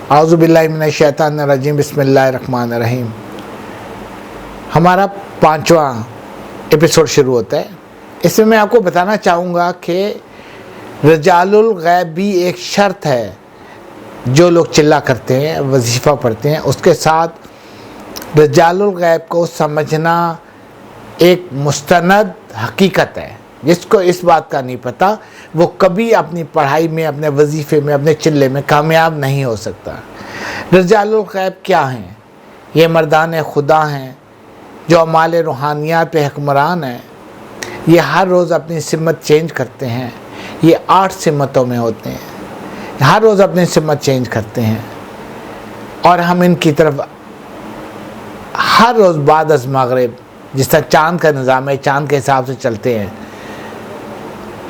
اعوذ باللہ من الشیطان الرجیم، بسم اللہ الرحمن الرحیم۔ ہمارا 5واں ایپیسوڈ شروع ہوتا ہے۔ اس میں آپ کو بتانا چاہوں گا کہ رجال الغیب بھی ایک شرط ہے۔ جو لوگ چلا کرتے ہیں، وظیفہ پڑھتے ہیں، اس کے ساتھ رجال الغیب کو سمجھنا ایک مستند حقیقت ہے۔ جس کو اس بات کا نہیں پتہ وہ کبھی اپنی پڑھائی میں، اپنے وظیفے میں، اپنے چلے میں کامیاب نہیں ہو سکتا۔ رجال الغیب کیا ہیں؟ یہ مردان خدا ہیں جو اعمال روحانیات پہ حکمران ہیں۔ یہ ہر روز اپنی سمت چینج کرتے ہیں۔ یہ 8 سمتوں میں ہوتے ہیں، ہر روز اپنی سمت چینج کرتے ہیں، اور ہم ان کی طرف ہر روز بعد از مغرب، جس طرح چاند کا نظام ہے، چاند کے حساب سے چلتے ہیں،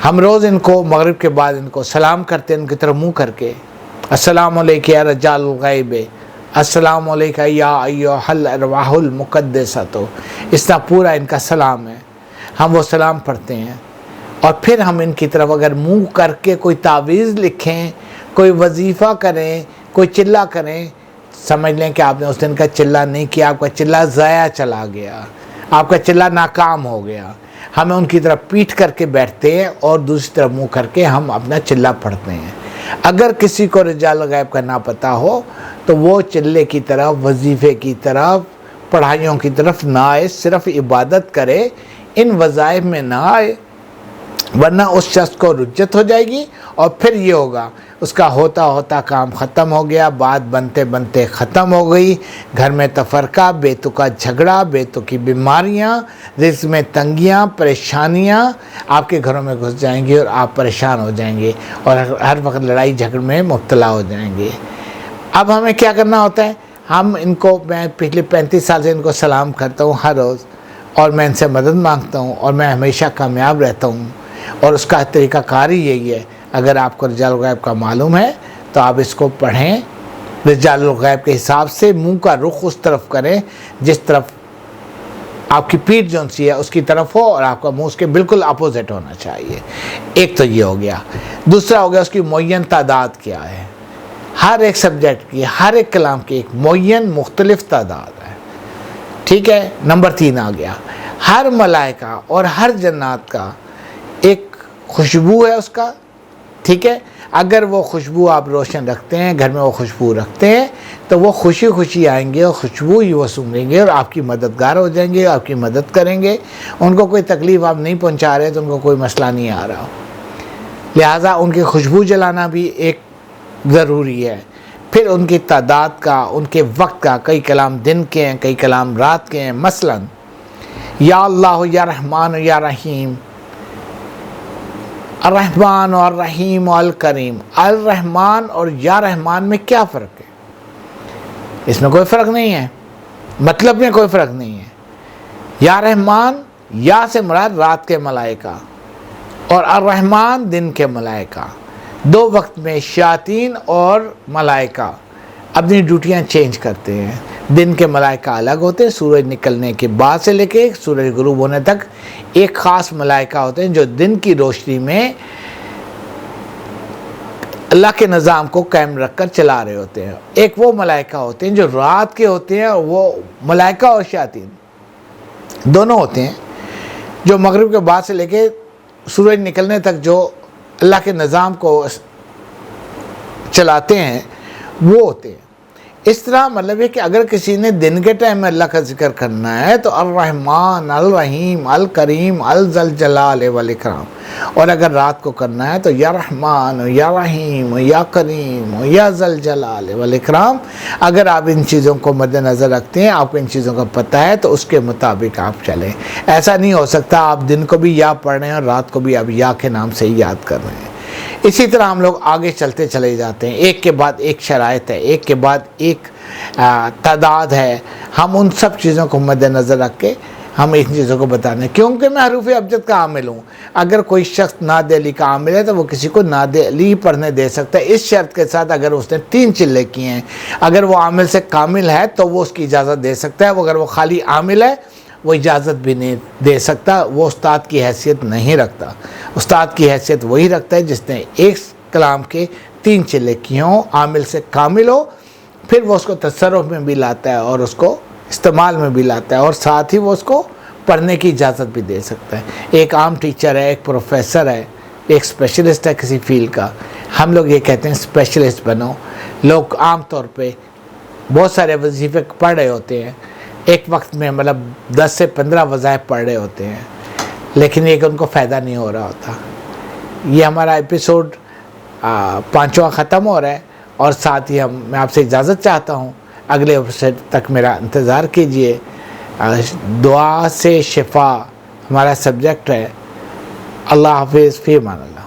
ہم روز ان کو مغرب کے بعد ان کو سلام کرتے ہیں، ان کی طرف منہ کر کے، السلام علیکم یا رجال الغیب، السلام علیکم یا ایھا الارواح المقدسۃ۔ اس طرح پورا ان کا سلام ہے، ہم وہ سلام پڑھتے ہیں، اور پھر ہم ان کی طرف اگر منہ کر کے کوئی تعویذ لکھیں، کوئی وظیفہ کریں، کوئی چلا کریں، سمجھ لیں کہ آپ نے اس دن کا چلا نہیں کیا، آپ کا چلا ضائع چلا گیا، آپ کا چلا ناکام ہو گیا۔ ہمیں ان کی طرف پیٹھ کر کے بیٹھتے ہیں اور دوسری طرف منہ کر کے ہم اپنا چلا پڑھتے ہیں۔ اگر کسی کو رجال الغیب کا نہ پتہ ہو تو وہ چلے کی طرف، وظیفے کی طرف، پڑھائیوں کی طرف نہ آئے، صرف عبادت کرے، ان وظائف میں نہ آئے، ورنہ اس شخص کو رجت ہو جائے گی، اور پھر یہ ہوگا اس کا ہوتا ہوتا کام ختم ہو گیا، بات بنتے بنتے ختم ہو گئی، گھر میں تفرقہ، بے تکا جھگڑا، بے تکی بیماریاں، رزق میں تنگیاں، پریشانیاں آپ کے گھروں میں گھس جائیں گی، اور آپ پریشان ہو جائیں گے، اور ہر وقت لڑائی جھگڑ میں مبتلا ہو جائیں گے۔ اب ہمیں کیا کرنا ہوتا ہے؟ ہم ان کو، میں پچھلے 35 سال سے ان کو سلام کرتا ہوں ہر روز، اور میں ان سے مدد مانگتا ہوں، اور میں ہمیشہ کامیاب رہتا ہوں، اور اس کا طریقہ کار ہی یہی ہے۔ اگر آپ کو رجال الغیب کا معلوم ہے تو آپ اس کو پڑھیں، رجال الغیب کے حساب سے منہ کا رخ اس طرف کریں جس طرف آپ کی پیٹھ جو سی ہے اس کی طرف ہو، اور آپ کا منہ اس کے بالکل اپوزٹ ہونا چاہیے۔ ایک تو یہ ہو گیا۔ دوسرا ہو گیا اس کی معین تعداد کیا ہے۔ ہر ایک سبجیکٹ کی، ہر ایک کلام کی ایک معین مختلف تعداد ہے، ٹھیک ہے۔ نمبر 3 آ گیا، ہر ملائکہ اور ہر جنات کا ایک خوشبو ہے اس کا، ٹھیک ہے۔ اگر وہ خوشبو آپ روشن رکھتے ہیں، گھر میں وہ خوشبو رکھتے ہیں، تو وہ خوشی خوشی آئیں گے، اور خوشبو ہی وہ سونگیں گے، اور آپ کی مددگار ہو جائیں گے، آپ کی مدد کریں گے۔ ان کو کوئی تکلیف آپ نہیں پہنچا رہے تو ان کو کوئی مسئلہ نہیں آ رہا، لہٰذا ان کی خوشبو جلانا بھی ایک ضروری ہے۔ پھر ان کی تعداد کا، ان کے وقت کا، کئی کلام دن کے ہیں، کئی کلام رات کے ہیں۔ مثلاً یا اللہ یا رحمان یا رحیم، الرحمن اور الرحیم والکریم۔ الرحمن اور یا رحمان میں کیا فرق ہے؟ اس میں کوئی فرق نہیں ہے، مطلب میں کوئی فرق نہیں ہے۔ یا رحمان، یا سے مراد رات کے ملائکہ، اور الرحمن دن کے ملائکہ۔ 2 وقت میں شیاطین اور ملائکہ اپنی ڈیوٹیاں چینج کرتے ہیں۔ دن کے ملائکہ الگ ہوتے ہیں، سورج نکلنے کے بعد سے لے کے سورج غروب ہونے تک ایک خاص ملائکہ ہوتے ہیں جو دن کی روشنی میں اللہ کے نظام کو قائم رکھ کر چلا رہے ہوتے ہیں۔ ایک وہ ملائکہ ہوتے ہیں جو رات کے ہوتے ہیں، اور وہ ملائکہ اور شیاطین دونوں ہوتے ہیں جو مغرب کے بعد سے لے کے سورج نکلنے تک جو اللہ کے نظام کو چلاتے ہیں، وہ ہوتے ہیں۔ اس طرح مطلب ہے کہ اگر کسی نے دن کے ٹائم میں اللہ کا ذکر کرنا ہے تو الرحمن، الرحیم، الکریم، الذل جلال والاکرام، اور اگر رات کو کرنا ہے تو یا رحمان یا رحیم یا کریم یا ذل جلال والاکرام۔ اگر آپ ان چیزوں کو مد نظر رکھتے ہیں، آپ کو ان چیزوں کا پتہ ہے، تو اس کے مطابق آپ چلیں۔ ایسا نہیں ہو سکتا آپ دن کو بھی یا پڑھ رہے ہیں اور رات کو بھی آپ یا کے نام سے ہی یاد کر رہے ہیں۔ اسی طرح ہم لوگ آگے چلتے چلے جاتے ہیں، ایک کے بعد ایک شرائط ہے، ایک کے بعد ایک تعداد ہے۔ ہم ان سب چیزوں کو مد نظر رکھ کے ہم ان چیزوں کو بتانے، کیونکہ میں حروف ابجد کا عامل ہوں۔ اگر کوئی شخص ناد علی کا عامل ہے تو وہ کسی کو ناد علی پڑھنے دے سکتا ہے، اس شرط کے ساتھ اگر اس نے 3 چلے کیے ہیں۔ اگر وہ عامل سے کامل ہے تو وہ اس کی اجازت دے سکتا ہے، اگر وہ خالی عامل ہے وہ اجازت بھی نہیں دے سکتا، وہ استاد کی حیثیت نہیں رکھتا۔ استاد کی حیثیت وہی رکھتا ہے جس نے ایک کلام کے 3 چلے کیے ہوں، عامل سے کامل ہو، پھر وہ اس کو تصرف میں بھی لاتا ہے اور اس کو استعمال میں بھی لاتا ہے، اور ساتھ ہی وہ اس کو پڑھنے کی اجازت بھی دے سکتا ہے۔ ایک عام ٹیچر ہے، ایک پروفیسر ہے، ایک اسپیشلسٹ ہے کسی فیلڈ کا، ہم لوگ یہ کہتے ہیں اسپیشلسٹ بنو۔ لوگ عام طور پہ بہت سارے وظیفے پڑھ رہے ہوتے ہیں، ایک وقت میں مطلب 10 سے 15 وظائف پڑھ رہے ہوتے ہیں، لیکن یہ کہ ان کو فائدہ نہیں ہو رہا ہوتا۔ یہ ہمارا ایپیسوڈ 5واں ختم ہو رہا ہے، اور ساتھ ہی میں آپ سے اجازت چاہتا ہوں، اگلے ایپیسوڈ تک میرا انتظار کیجئے۔ دعا سے شفا ہمارا سبجیکٹ ہے۔ اللہ حافظ، فی امان اللہ۔